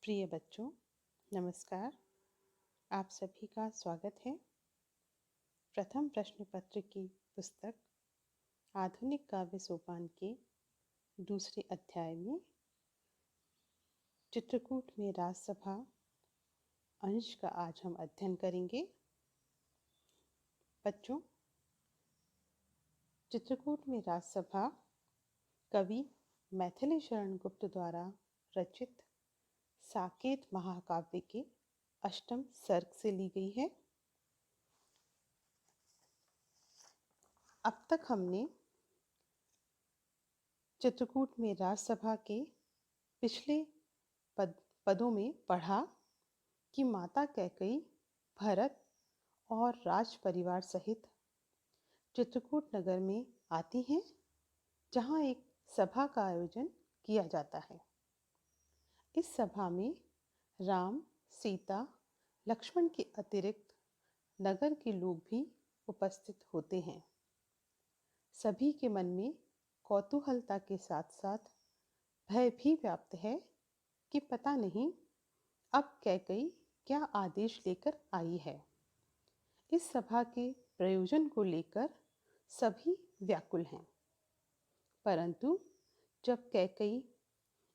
प्रिय बच्चों, नमस्कार। आप सभी का स्वागत है। प्रथम प्रश्न पत्र की पुस्तक आधुनिक काव्य सोपान के दूसरे अध्याय में चित्रकूट में राजसभा अंश का आज हम अध्ययन करेंगे। बच्चों, चित्रकूट में राजसभा कवि मैथिली शरण गुप्त द्वारा रचित साकेत महाकाव्य के अष्टम सर्ग से ली गई है। अब तक हमने चित्रकूट में राजसभा के पिछले पदों में पढ़ा कि माता कैकेयी भरत और राज परिवार सहित चित्रकूट नगर में आती हैं, जहां एक सभा का आयोजन किया जाता है। इस सभा में राम, सीता, लक्ष्मण के अतिरिक्त नगर के लोग भी उपस्थित होते हैं। सभी के मन में कौतूहलता के साथ साथ भय भी व्याप्त है कि पता नहीं अब कैकेयी क्या आदेश लेकर आई है। इस सभा के प्रयोजन को लेकर सभी व्याकुल हैं, परंतु जब कैकेयी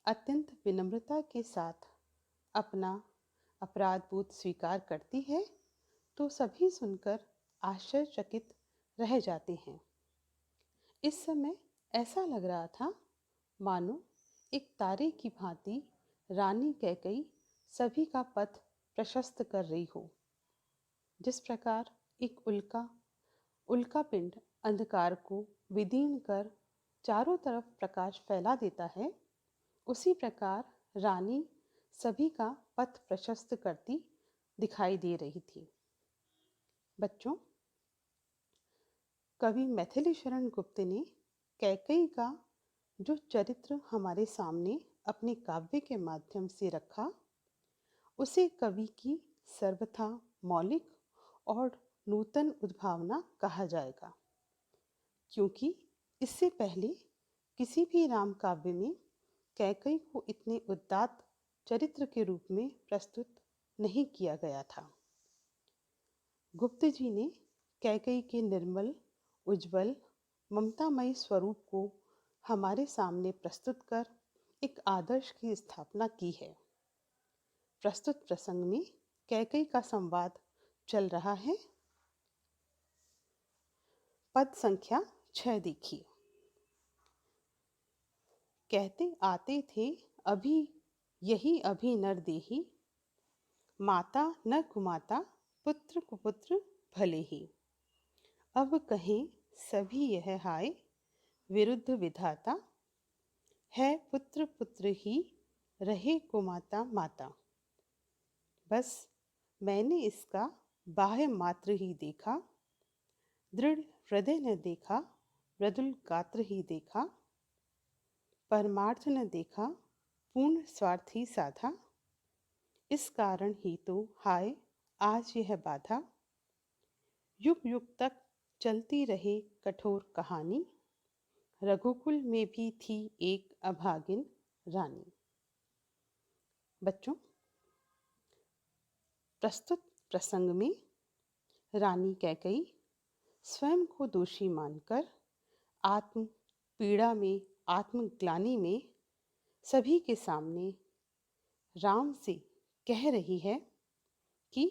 अत्यंत विनम्रता के साथ अपना अपराध बोध स्वीकार करती है तो सभी सुनकर आश्चर्यचकित रह जाते हैं। इस समय ऐसा लग रहा था मानो एक तारे की भांति रानी कैकेयी सभी का पथ प्रशस्त कर रही हो। जिस प्रकार एक उल्का पिंड अंधकार को विदीर्ण कर चारों तरफ प्रकाश फैला देता है, उसी प्रकार रानी सभी का पथ प्रशस्त करती दिखाई दे रही थी। बच्चों, कवि मैथिली शरण गुप्त ने कैकेयी का जो चरित्र हमारे सामने अपने काव्य के माध्यम से रखा, उसे कवि की सर्वथा मौलिक और नूतन उद्भावना कहा जाएगा, क्योंकि इससे पहले किसी भी राम काव्य में कैकेयी को इतने उदात्त चरित्र के रूप में प्रस्तुत नहीं किया गया था। गुप्त जी ने कैकेयी के निर्मल, उज्जवल, ममतामयी स्वरूप को हमारे सामने प्रस्तुत कर एक आदर्श की स्थापना की है। प्रस्तुत प्रसंग में कैकेयी का संवाद चल रहा है। पद संख्या 6 देखिए। कहते आते थे अभी यही अभी नर देही, माता न कुमाता पुत्र कुपुत्र भले ही। अब कहें सभी यह हाय, विरुद्ध विधाता है पुत्र पुत्र ही रहे कुमाता माता। बस मैंने इसका बाह्य मात्र ही देखा, दृढ़ हृदय न देखा, मृदुल गात्र ही देखा, परमार्थ न देखा, पूर्ण स्वार्थ ही साधा। इस कारण ही तो हाय आज यह बाधा, युग युग तक चलती रहे कठोर कहानी, रघुकुल में भी थी एक अभागिन रानी। बच्चों, प्रस्तुत प्रसंग में रानी कैकेयी स्वयं को दोषी मानकर आत्म पीड़ा में, आत्मग्लानि में सभी के सामने राम से कह रही है कि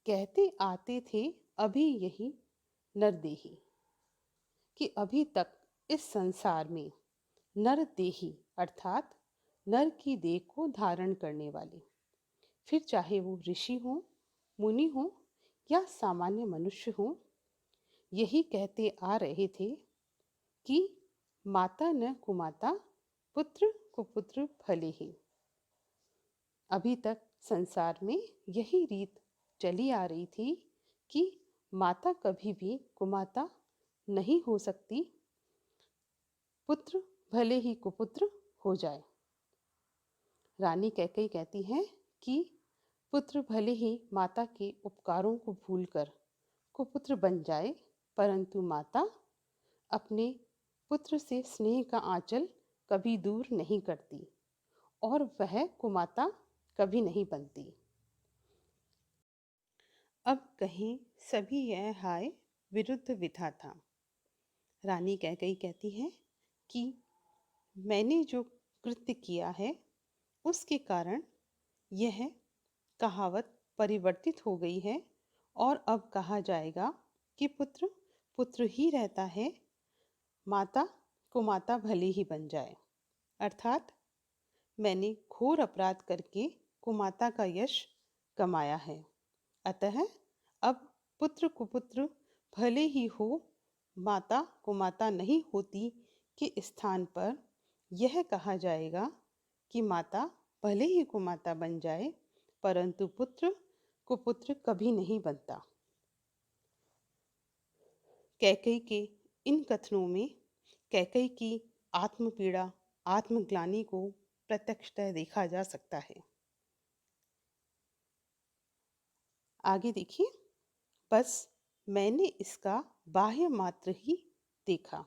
कहते आते थे अभी यही नरदेही, कि अभी तक इस संसार में नरदेही अर्थात नर की देह को धारण करने वाले, फिर चाहे वो ऋषि हो, मुनि हो या सामान्य मनुष्य हो, यही कहते आ रहे थे कि माता न कुमाता पुत्र कुपुत्र भले ही। अभी तक संसार में यही रीत चली आ रही थी कि माता कभी भी कुमाता नहीं हो सकती, पुत्र भले ही कुपुत्र हो जाए। रानी कैकेयी कहती हैं कि पुत्र भले ही माता के उपकारों को भूलकर कुपुत्र बन जाए, परंतु माता अपने पुत्र से स्नेह का आंचल कभी दूर नहीं करती और वह कुमाता कभी नहीं बनती। अब कहीं सभी यह हाय विरुद्ध विधाता। रानी कैकई कहती है कि मैंने जो कृत्य किया है उसके कारण यह कहावत परिवर्तित हो गई है और अब कहा जाएगा कि पुत्र पुत्र ही रहता है, माता को माता भले ही बन जाए। अर्थात मैंने घोर अपराध करके कुमाता का यश कमाया है, अतः अब पुत्र कुपुत्र भले ही हो, माता कुमाता नहीं होती के स्थान पर यह कहा जाएगा कि माता भले ही कुमाता बन जाए परंतु पुत्र कुपुत्र कभी नहीं बनता। कैकई के इन कथनों में कैकई की आत्मपीड़ा, आत्मग्लानि को प्रत्यक्षतः देखा जा सकता है। आगे देखिए, बस मैंने इसका बाह्य मात्र ही देखा।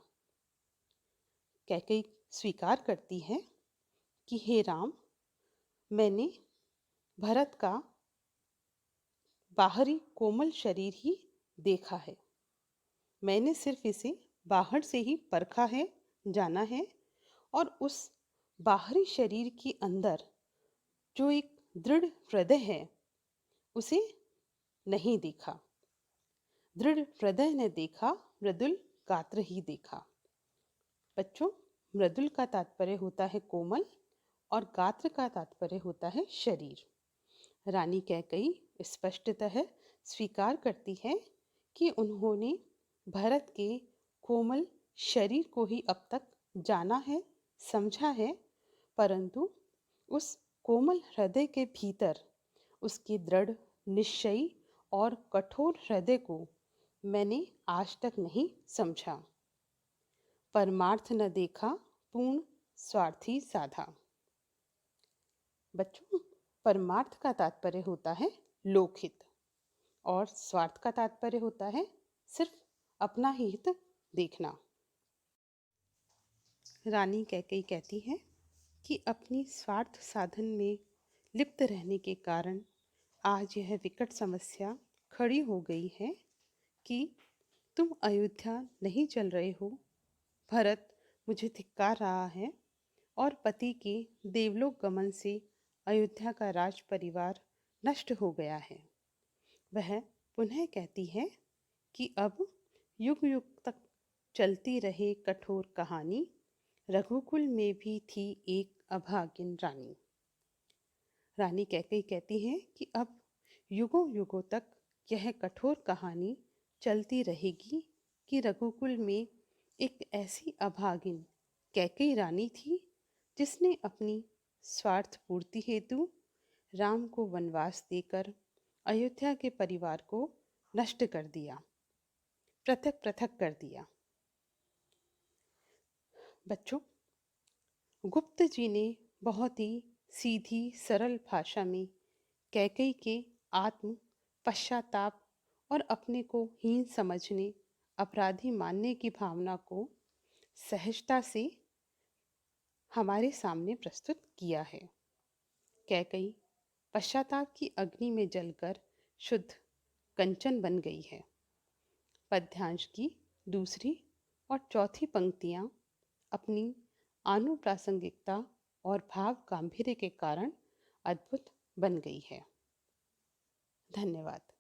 कैकई स्वीकार करती है कि हे राम, मैंने भरत का बाहरी कोमल शरीर ही देखा है। मैंने सिर्फ इसे बाहर से ही परखा है, जाना है, और उस बाहरी शरीर के अंदर जो एक दृढ़ हृदय है उसे नहीं देखा। दृढ़ हृदय ने देखा, मृदुल गात्र ही देखा। बच्चों, मृदुल का तात्पर्य होता है कोमल और गात्र का तात्पर्य होता है शरीर। रानी कैकई स्पष्टतः स्वीकार करती है कि उन्होंने भरत के कोमल शरीर को ही अब तक जाना है, समझा है, परंतु उस कोमल हृदय के भीतर उसके दृढ़, निश्चयी और कठोर हृदय को मैंने आज तक नहीं समझा। परमार्थ न देखा, पूर्ण स्वार्थी साधा। बच्चों, परमार्थ का तात्पर्य होता है लोकहित और स्वार्थ का तात्पर्य होता है सिर्फ अपना ही हित देखना। रानी कैकई कहती है कि अपनी स्वार्थ साधन में लिप्त रहने के कारण आज यह विकट समस्या खड़ी हो गई है कि तुम अयोध्या नहीं चल रहे हो, भरत मुझे धिक्कार रहा है और पति के देवलोक गमन से अयोध्या का राज परिवार नष्ट हो गया है। वह पुनः कहती है कि अब युग युग तक चलती रहे कठोर कहानी, रघुकुल में भी थी एक अभागिन रानी। रानी कैकई कहती है कि अब युगों युगों तक यह कठोर कहानी चलती रहेगी कि रघुकुल में एक ऐसी अभागिन कैकई रानी थी जिसने अपनी स्वार्थ पूर्ति हेतु राम को वनवास देकर अयोध्या के परिवार को नष्ट कर दिया, पृथक पृथक कर दिया। बच्चों, गुप्त जी ने बहुत ही सीधी सरल भाषा में कैकई के आत्म पश्चाताप और अपने को हीन समझने, अपराधी मानने की भावना को सहजता से हमारे सामने प्रस्तुत किया है। कैकई पश्चाताप की अग्नि में जलकर शुद्ध कंचन बन गई है। पद्यांश की दूसरी और चौथी पंक्तियाँ अपनी आनुप्रासंगिकता और भाव गांभीर्य के कारण अद्भुत बन गई है। धन्यवाद।